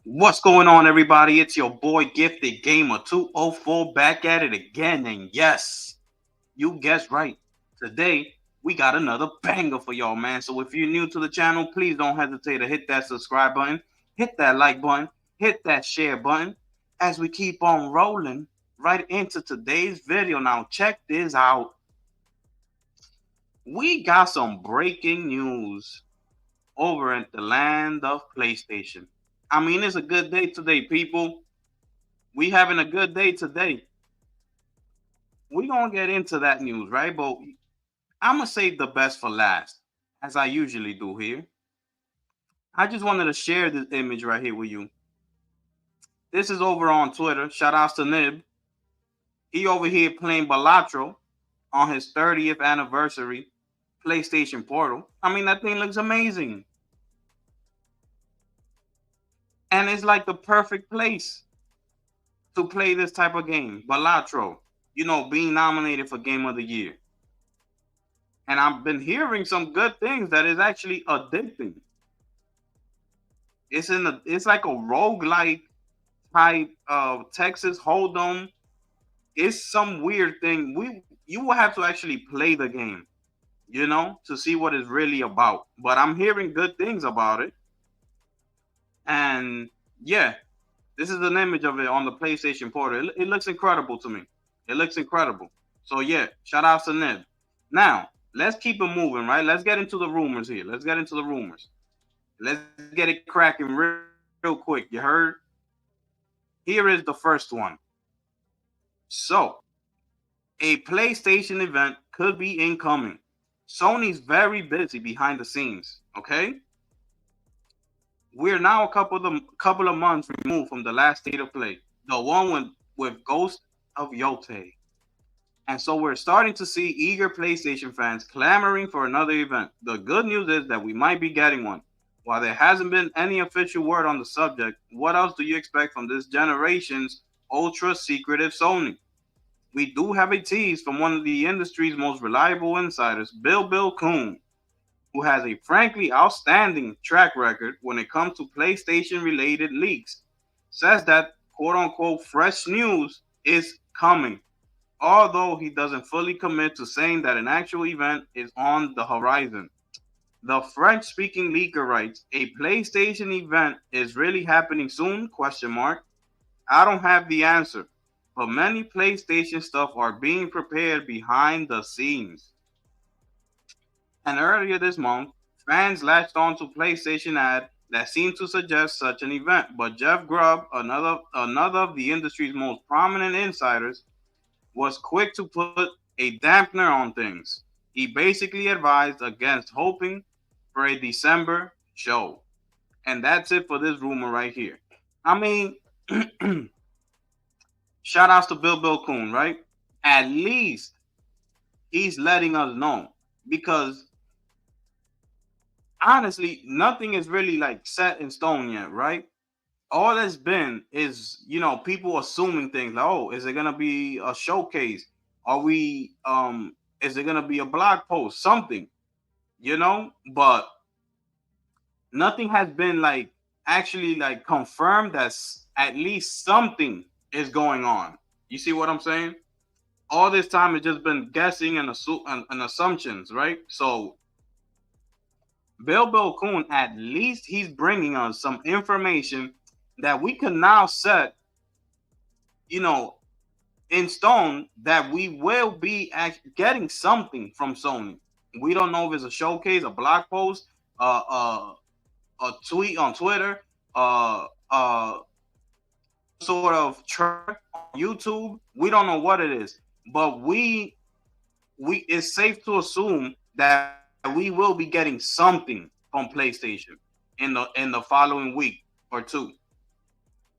What's going on, everybody? It's your boy Gifted Gamer 204 back at it again. And yes, you guessed right. Today, we got another banger for y'all, man. So if you're new to the channel, please don't hesitate to hit that subscribe button, hit that like button, hit that share button as we keep on rolling right into today's video. Now, check this out. We got some breaking news over at the land of PlayStation. I mean, it's a good day today, people. We having a good day today. We gonna get into that news, right? But I'm gonna save the best for last, as I usually do here. I just wanted to share this image right here with you. This is over on Twitter. Shout outs to Nib. He over here playing Balatro on his 30th anniversary PlayStation Portal. I mean, that thing looks amazing. And it's like the perfect place to play this type of game. Balatro, being nominated for Game of the Year. And I've been hearing some good things that is actually addicting. It's like a roguelike type of Texas Hold'em. It's some weird thing. You will have to actually play the game, to see what it's really about. But I'm hearing good things about it. And yeah, this is an image of it on the PlayStation Portal. It looks incredible to me. It looks incredible. So yeah, shout out to Nib. Now, let's keep it moving, right? Let's get into the rumors here. Let's get into the rumors. Let's get it cracking real quick. You heard? Here is the first one. So, a PlayStation event could be incoming. Sony's very busy behind the scenes, okay? We're now a couple of months removed from the last state of play, the one with Ghost of Yotei. And so we're starting to see eager PlayStation fans clamoring for another event. The good news is that we might be getting one. While there hasn't been any official word on the subject, what else do you expect from this generation's ultra secretive Sony? We do have a tease from one of the industry's most reliable insiders, Bill Kuhn, who has a frankly outstanding track record when it comes to PlayStation related leaks. Says that quote unquote fresh news is coming, although he doesn't fully commit to saying that an actual event is on the horizon. The French-speaking leaker writes, "A PlayStation event is really happening soon? Question mark. I don't have the answer, but many PlayStation stuff are being prepared behind the scenes." And earlier this month, fans latched onto PlayStation ad that seemed to suggest such an event, but Jeff Grubb, another of the industry's most prominent insiders, was quick to put a dampener on things. He basically advised against hoping for a December show. And that's it for this rumor right here. I mean, shout outs to Bill Kuhn, right? At least he's letting us know, because honestly, nothing is really like set in stone yet, right? All that's been is, people assuming things like, oh, is it gonna be a showcase? Are we is it gonna be a blog post? Something, but nothing has been like actually like confirmed that at least something is going on. You see what I'm saying? All this time it's just been guessing and assumptions, right? So Bill Kuhn, at least he's bringing us some information that we can now set, in stone, that we will be getting something from Sony. We don't know if it's a showcase, a blog post, a tweet on Twitter, sort of track on YouTube. We don't know what it is, but we it's safe to assume that we will be getting something from PlayStation in the following week or two.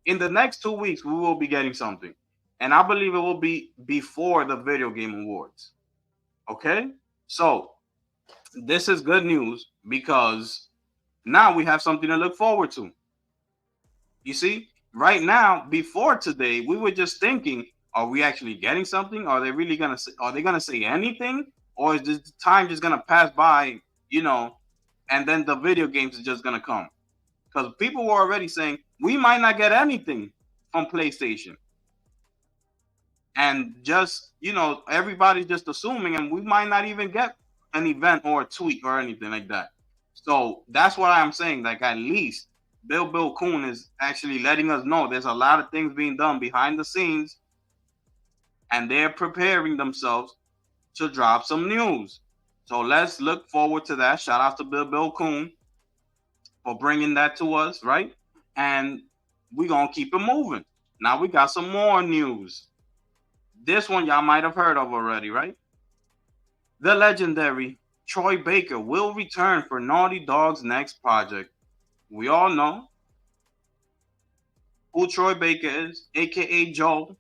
In the next 2 weeks, we will be getting something, and I believe it will be before the Video Game Awards. Okay, so this is good news because now we have something to look forward to. You see, right now, before today, we were just thinking, are we actually getting something? Are they really gonna say, are they gonna say anything? Or is this time just gonna pass by, and then the video games is just gonna come? because people were already saying we might not get anything from PlayStation, and just everybody's just assuming, and we might not even get an event or a tweet or anything like that. So that's what I'm saying. Like, at least Bill Kuhn is actually letting us know there's a lot of things being done behind the scenes, and they're preparing themselves to drop some news. So let's look forward to that. Shout out to Bill Kuhn for bringing that to us, right? And we're going to keep it moving. Now we got some more news. This one y'all might have heard of already, right? The legendary Troy Baker will return for Naughty Dog's next project. We all know who Troy Baker is, aka Joe.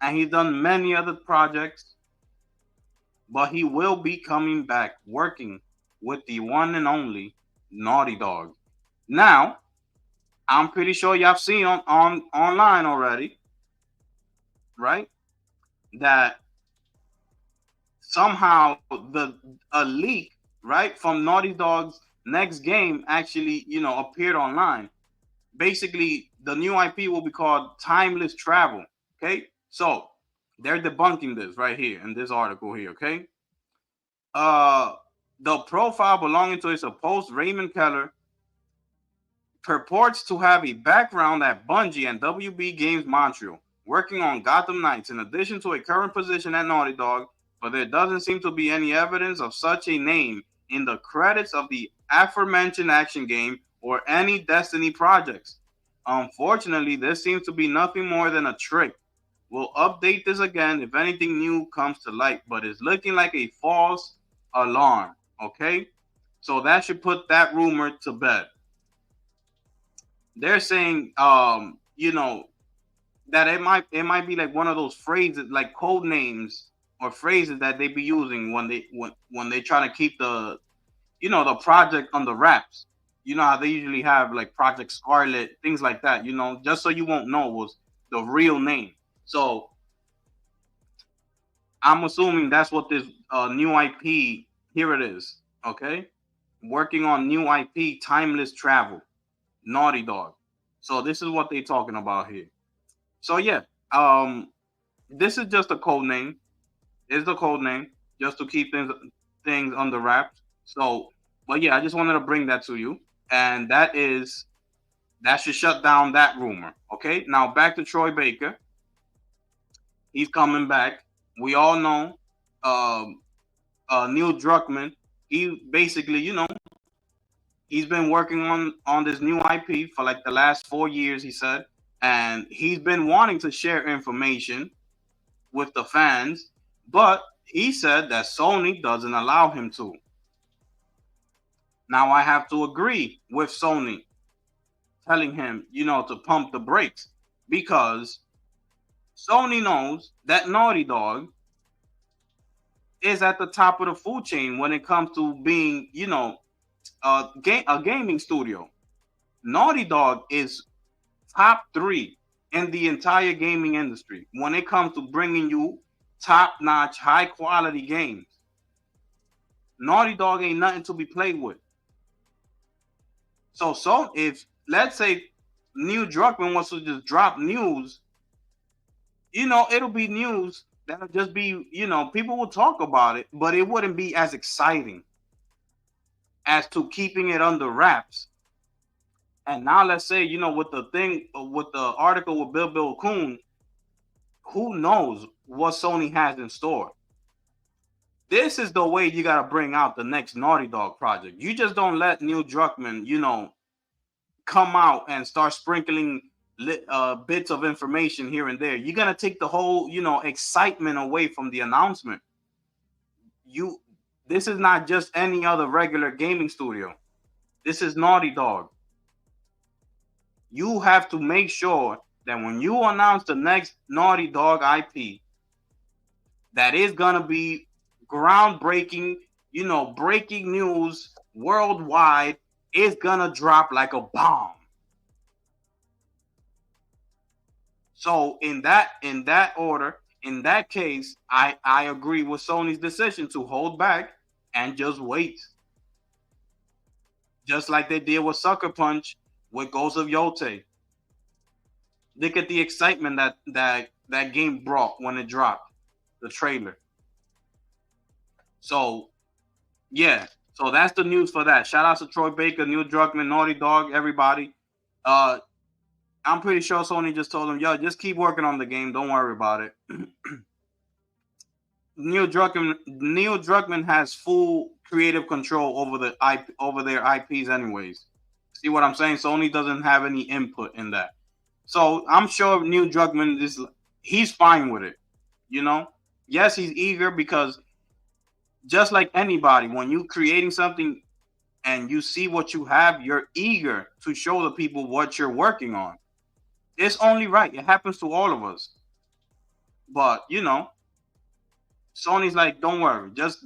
And he's done many other projects. But he will be coming back working with the one and only Naughty Dog. Now, I'm pretty sure y'all seen on online already, right? That somehow a leak, right, from Naughty Dog's next game actually, appeared online. Basically, the new IP will be called Timeless Travel. Okay, so they're debunking this right here in this article here. Okay, the profile belonging to its host Raymond Keller purports to have a background at Bungie and WB Games Montreal, working on Gotham Knights in addition to a current position at Naughty Dog, but there doesn't seem to be any evidence of such a name in the credits of the aforementioned action game or any Destiny projects. Unfortunately, this seems to be nothing more than a trick. We'll update this again if anything new comes to light, but it's looking like a false alarm. Okay, so that should put that rumor to bed. They're saying, that it might be like one of those phrases, like code names or phrases that they be using when they try to keep the project under wraps. You know how they usually have like Project Scarlet, things like that. Just so you won't know was the real name. So I'm assuming that's what this new IP. Here it is. Okay, working on new IP, Timeless Travel, Naughty Dog. So this is what they're talking about here. So yeah, this is just a code name. It's the code name just to keep things under wraps. So, but yeah, I just wanted to bring that to you, and that should shut down that rumor. Okay, now back to Troy Baker. He's coming back. We all know Neil Druckmann. He basically, he's been working on this new IP for like the last 4 years, he said, and he's been wanting to share information with the fans, but he said that Sony doesn't allow him to. Now I have to agree with Sony telling him, to pump the brakes, because Sony knows that Naughty Dog is at the top of the food chain when it comes to being, a gaming studio. Naughty Dog is top 3 in the entire gaming industry when it comes to bringing you top-notch, high-quality games. Naughty Dog ain't nothing to be played with. So if, let's say, Neil Druckmann wants to just drop news, it'll be news that'll just be, people will talk about it, but it wouldn't be as exciting as to keeping it under wraps. And now let's say, with the article with Bill Kuhn, who knows what Sony has in store. This is the way you got to bring out the next Naughty Dog project. You just don't let Neil Druckmann, come out and start sprinkling bits of information here and there. You're going to take the whole, excitement away from the announcement. This is not just any other regular gaming studio. This is Naughty Dog. You have to make sure that when you announce the next Naughty Dog IP, that is going to be groundbreaking, breaking news worldwide, is going to drop like a bomb. So in that order, in that case, I agree with Sony's decision to hold back and just wait. just like they did with Sucker Punch with Ghost of Yote. Look at the excitement that game brought when it dropped the trailer. So yeah, so that's the news for that. Shout out to Troy Baker, Neil Druckmann, Naughty Dog, everybody. Uh, I'm pretty sure Sony just told them, yo, just keep working on the game. Don't worry about it. Neil Druckmann has full creative control over over their IPs, anyways. See what I'm saying? Sony doesn't have any input in that. So I'm sure Neil Druckmann he's fine with it. You know, yes, he's eager because just like anybody, when you creating something and you see what you have, you're eager to show the people what you're working on. It's only right. It happens to all of us. But Sony's like, don't worry, just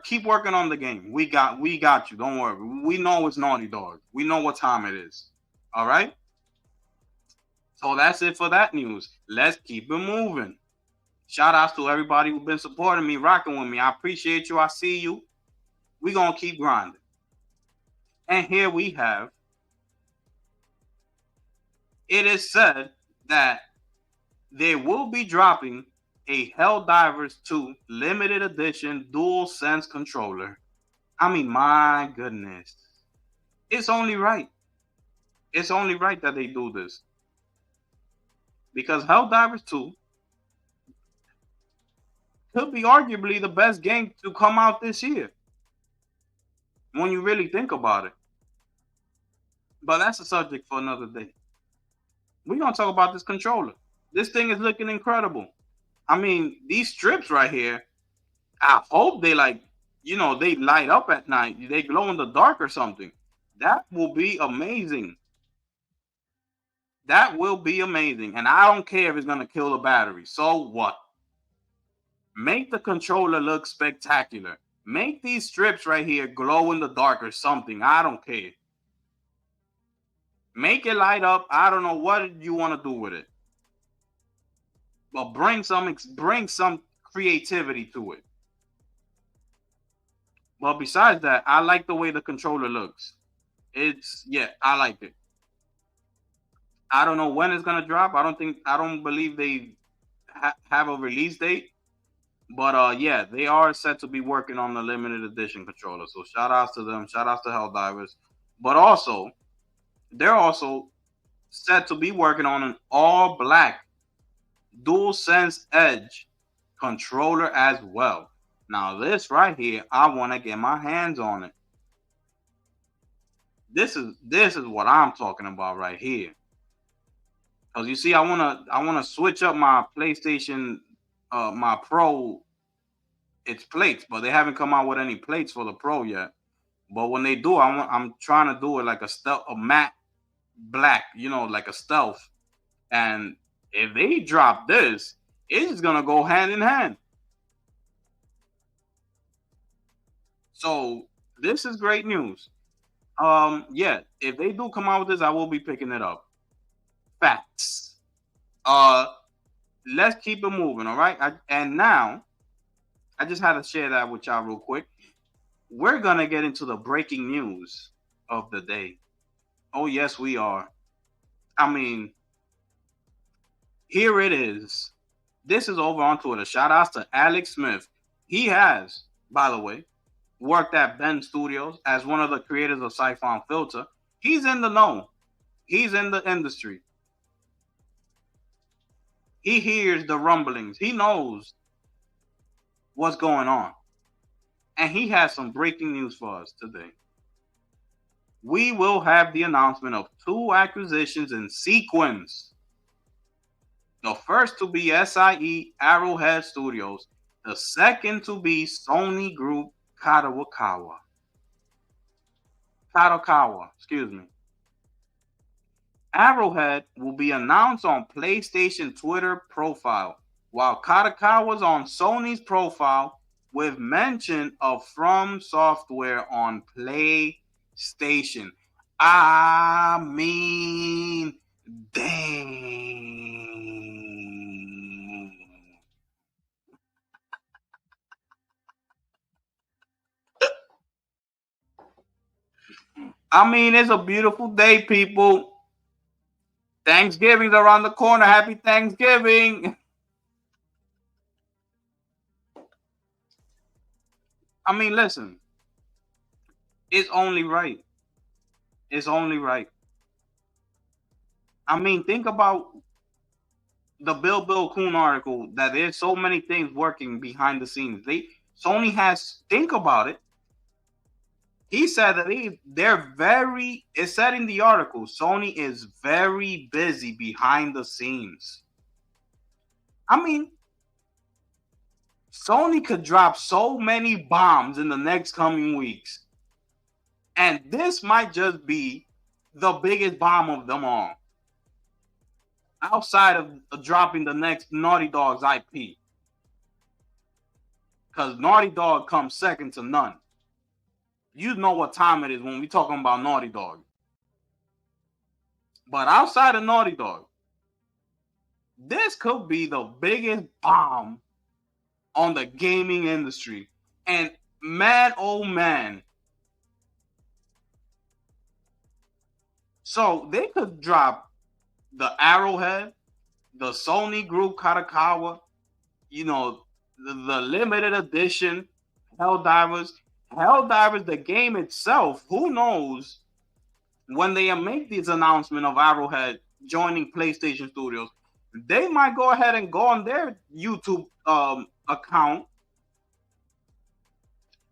keep working on the game. We got you. Don't worry. We know it's Naughty Dog. We know what time it is. All right. So that's it for that news. Let's keep it moving. Shout outs to everybody who's been supporting me, rocking with me. I appreciate you. I see you. We're gonna keep grinding. And here we have. It is said that they will be dropping a Helldivers 2 limited edition dual sense controller. I mean, my goodness. It's only right. It's only right that they do this. Because Helldivers 2 could be arguably the best game to come out this year. When you really think about it. But that's a subject for another day. We're going to talk about this controller. This thing is looking incredible. I mean, these strips right here, I hope they they light up at night. They glow in the dark or something. That will be amazing. That will be amazing. And I don't care if it's going to kill the battery. So what? Make the controller look spectacular. Make these strips right here glow in the dark or something. I don't care. Make it light up. I don't know what you want to do with it. But bring some creativity to it. But besides that, I like the way the controller looks. I like it. I don't know when it's gonna drop. I don't believe they have a release date. But yeah, they are set to be working on the limited edition controller. So shout outs to them. Shout outs to Helldivers. But also, they're also set to be working on an all black DualSense Edge controller as well. Now this right here, I want to get my hands on it. This is what I'm talking about right here. Cause you see, I wanna switch up my PlayStation, my Pro. It's plates, but they haven't come out with any plates for the Pro yet. But when they do, I'm trying to do it like a matte black, like a stealth. And if they drop this, it's gonna go hand in hand. So this is great news. Yeah, if they do come out with this, I will be picking it up. Facts. Uh, let's keep it moving, all right? And now, I just had to share that with y'all real quick. We're gonna get into the breaking news of the day. Oh yes, we are. I mean, here it is. This is over on Twitter. Shout outs to Alex Smith. He has, by the way, worked at Ben Studios as one of the creators of Siphon Filter. He's in the know. He's in the industry. He hears the rumblings. He knows what's going on. And he has some breaking news for us today. We will have the announcement of 2 acquisitions in sequence. The first to be SIE Arrowhead Studios. The second to be Sony Group Kadokawa. Excuse me. Arrowhead will be announced on PlayStation Twitter profile, while Kadokawa's on Sony's profile with mention of From Software on PlayStation. I mean, dang. I mean, it's a beautiful day, people. Thanksgiving's around the corner. Happy Thanksgiving. I mean, listen, it's only right. It's only right. I mean, think about the Bill Coon article that there's so many things working behind the scenes. Sony has think about it. He said that they're very. It said in the article, Sony is very busy behind the scenes. I mean, Sony could drop so many bombs in the next coming weeks, and this might just be the biggest bomb of them all, outside of dropping the next Naughty Dog's IP, because Naughty Dog comes second to none. You know what time it is when we talking about Naughty Dog. But outside of Naughty Dog, this could be the biggest bomb on the gaming industry. And man, oh man. So they could drop the Arrowhead, the Sony group Kadokawa, you know, the limited edition Helldivers. Helldivers, the game itself, who knows when they make this announcement of Arrowhead joining PlayStation Studios, they might go ahead and go on their YouTube account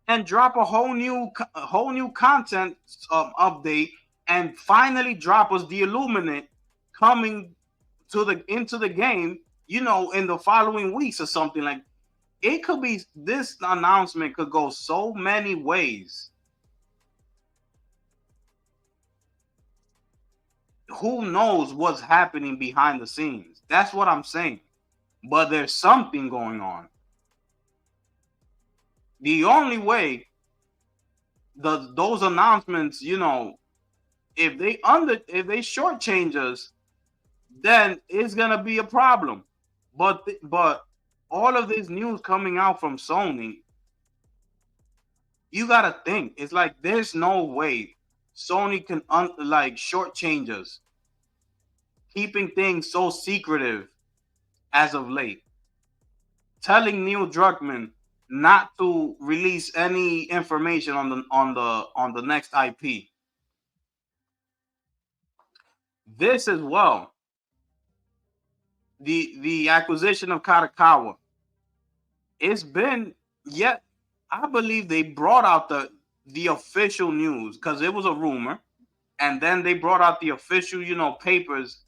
and drop a whole new content update and finally drop us the Illuminate coming into the game, you know, in the following weeks or something. Like, it could be, this announcement could go so many ways. Who knows what's happening behind the scenes? That's what I'm saying. But there's something going on. The only way those announcements, you know, if they shortchange us, then it's gonna be a problem. But all of this news coming out from Sony, you gotta think. It's like there's no way Sony can shortchange us, keeping things so secretive as of late, telling Neil Druckmann not to release any information on the next IP. This as well, the acquisition of Kadokawa. It's been yet. I believe they brought out the official news, because it was a rumor, and then they brought out the official, you know, papers,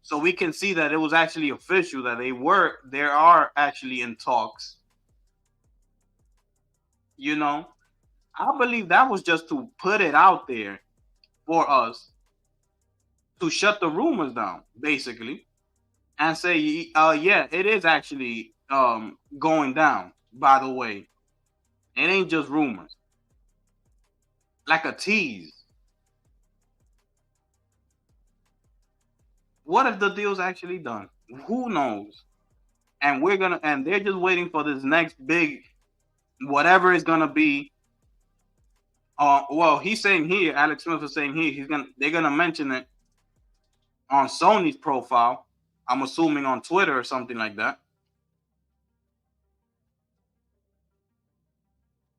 so we can see that it was actually official, that they are actually in talks. You know, I believe that was just to put it out there for us to shut the rumors down, basically, and say, yeah, it is actually going down. By the way, it ain't just rumors, like a tease. What if the deal's actually done? Who knows? And they're just waiting for this next big, whatever it's gonna be. Well, he's saying here, Alex Smith is saying here, they're gonna mention it on Sony's profile. I'm assuming on Twitter or something like that.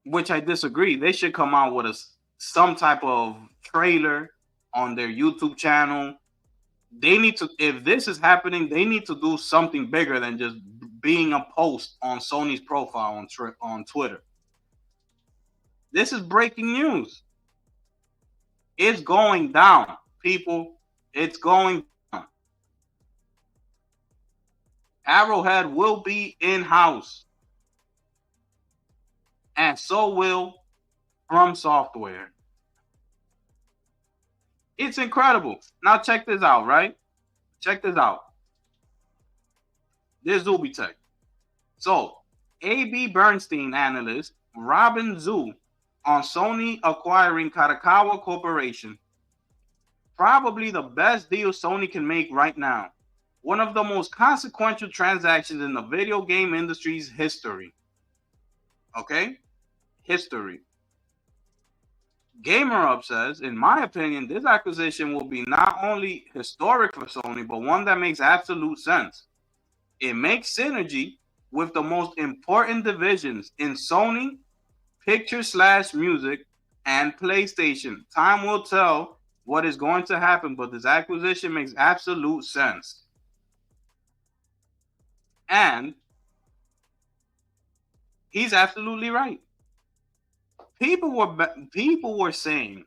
Which I disagree. They should come out with some type of trailer on their YouTube channel. They need to, if this is happening, they need to do something bigger than just being a post on Sony's profile on Twitter. This is breaking news. It's going down, people. It's going down. Arrowhead will be in-house. And so will From Software. It's incredible. Now check this out, right? Check this out. There's Zubitech. So, A.B. Bernstein analyst Robin Zhu on Sony acquiring Kadokawa Corporation. Probably the best deal Sony can make right now. One of the most consequential transactions in the video game industry's history. Okay? History. GamerUp says, in my opinion, this acquisition will be not only historic for Sony, but one that makes absolute sense. It makes synergy with the most important divisions in Sony, picture/music, and PlayStation. Time will tell what is going to happen, but this acquisition makes absolute sense. And he's absolutely right. People were saying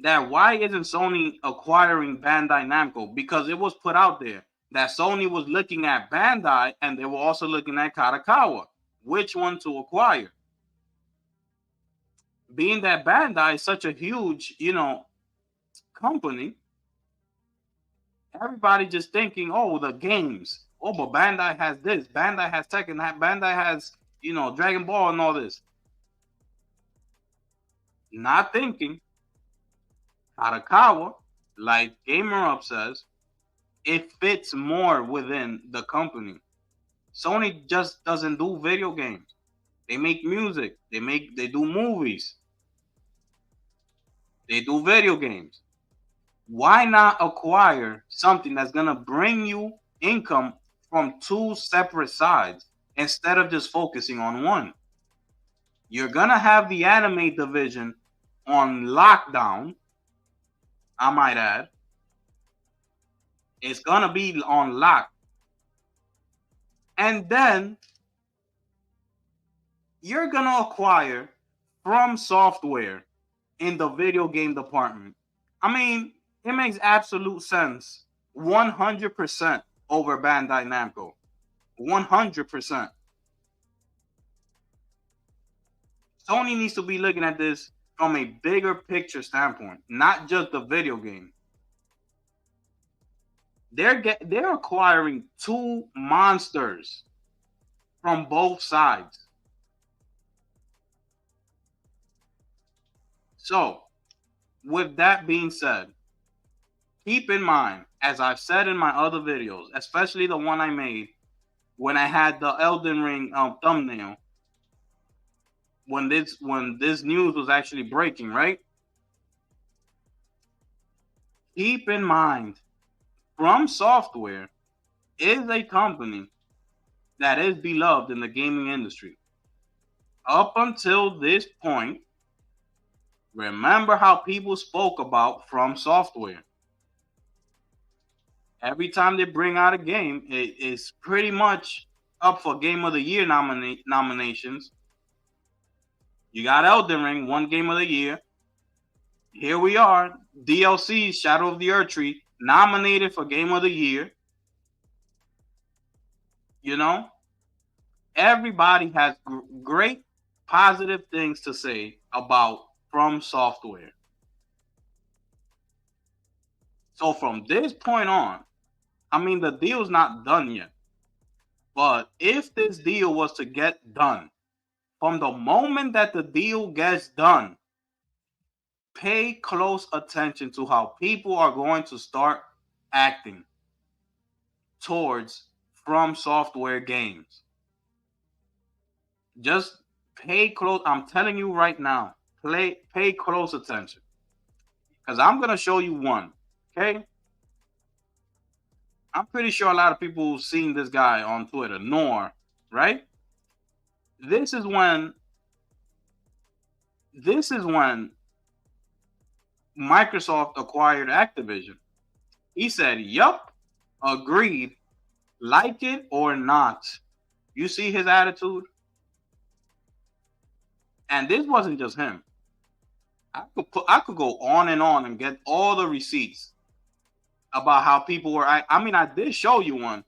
that why isn't Sony acquiring Bandai Namco? Because it was put out there that Sony was looking at Bandai and they were also looking at Kadokawa. Which one to acquire? Being that Bandai is such a huge, company, everybody just thinking, oh, the games. Oh, but Bandai has this. Bandai has Tekken. Bandai has, Dragon Ball and all this. Not thinking Kadokawa, like GamerUp says, it fits more within the company. Sony just doesn't do video games. They make music. They do movies. They do video games. Why not acquire something that's gonna bring you income from two separate sides instead of just focusing on one? You're gonna have the anime division on lockdown, I might add. It's gonna be on lock. And then you're gonna acquire From Software in the video game department. I mean, it makes absolute sense. 100% over Bandai Namco. 100%. Sony needs to be looking at this from a bigger picture standpoint, not just the video game. They're acquiring two monsters from both sides. So, with that being said, keep in mind, as I've said in my other videos, especially the one I made when I had the Elden Ring thumbnail, when this news was actually breaking, right? Keep in mind, From Software is a company that is beloved in the gaming industry. Up until this point, remember how people spoke about From Software. Every time they bring out a game, it's pretty much up for Game of the Year nominations. You got Elden Ring, one Game of the Year. Here we are, DLC Shadow of the Erdtree, nominated for Game of the Year. Everybody has great positive things to say about From Software. So from this point on, I mean, the deal's not done yet. But if this deal was to get done, from the moment that the deal gets done, pay close attention to how people are going to start acting towards From Software games. Just pay close. I'm telling you right now, pay close attention. Because I'm going to show you one. Okay? I'm pretty sure a lot of people have seen this guy on Twitter, Nor, right? This is when Microsoft acquired Activision. He said, yup, agreed, like it or not. You see his attitude? And this wasn't just him. I could go on and get all the receipts about how people were. I mean, I did show you one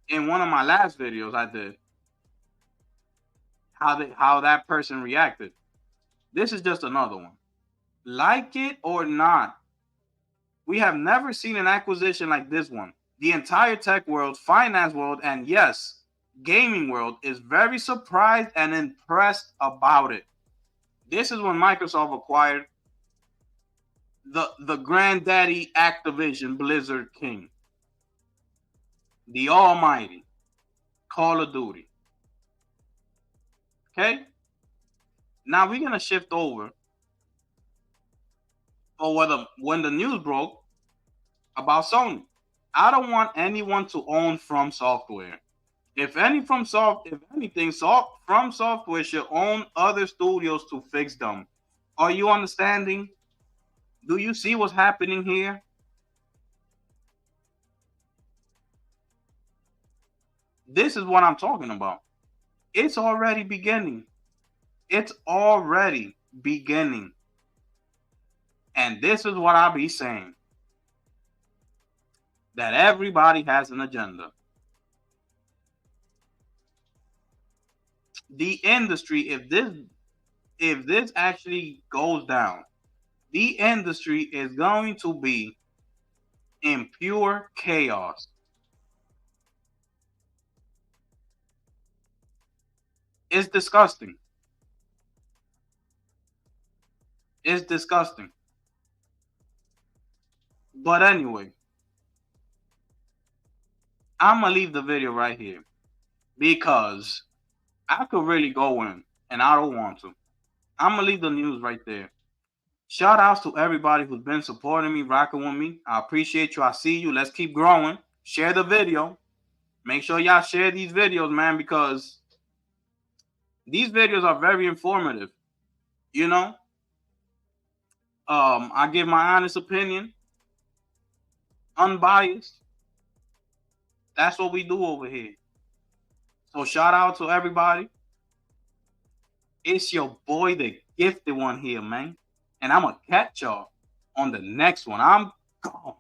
in one of my last videos. I did how that person reacted. This is just another one. Like it or not, we have never seen an acquisition like this one. The entire tech world, finance world, and yes, gaming world is very surprised and impressed about it. This is when Microsoft acquired the granddaddy Activision Blizzard King, the almighty Call of Duty. Okay? Now we're gonna shift over for whether when the news broke about Sony. I don't want anyone to own From Software. If anything, From Software should own other studios to fix them. Are you understanding? Do you see what's happening here? This is what I'm talking about. It's already beginning. It's already beginning. And this is what I be saying. That everybody has an agenda. The industry, if this actually goes down, the industry is going to be in pure chaos. It's disgusting. It's disgusting. But anyway, I'm gonna leave the video right here because I could really go in and I don't want to. I'm gonna leave the news right there. Shout outs to everybody who's been supporting me, rocking with me. I appreciate you. I see you. Let's keep growing. Share the video. Make sure y'all share these videos, man, because these videos are very informative. You know, I give my honest opinion, unbiased. That's what we do over here. So shout out to everybody. It's your boy, the gifted one here, man. And I'm going to catch y'all on the next one. I'm gone.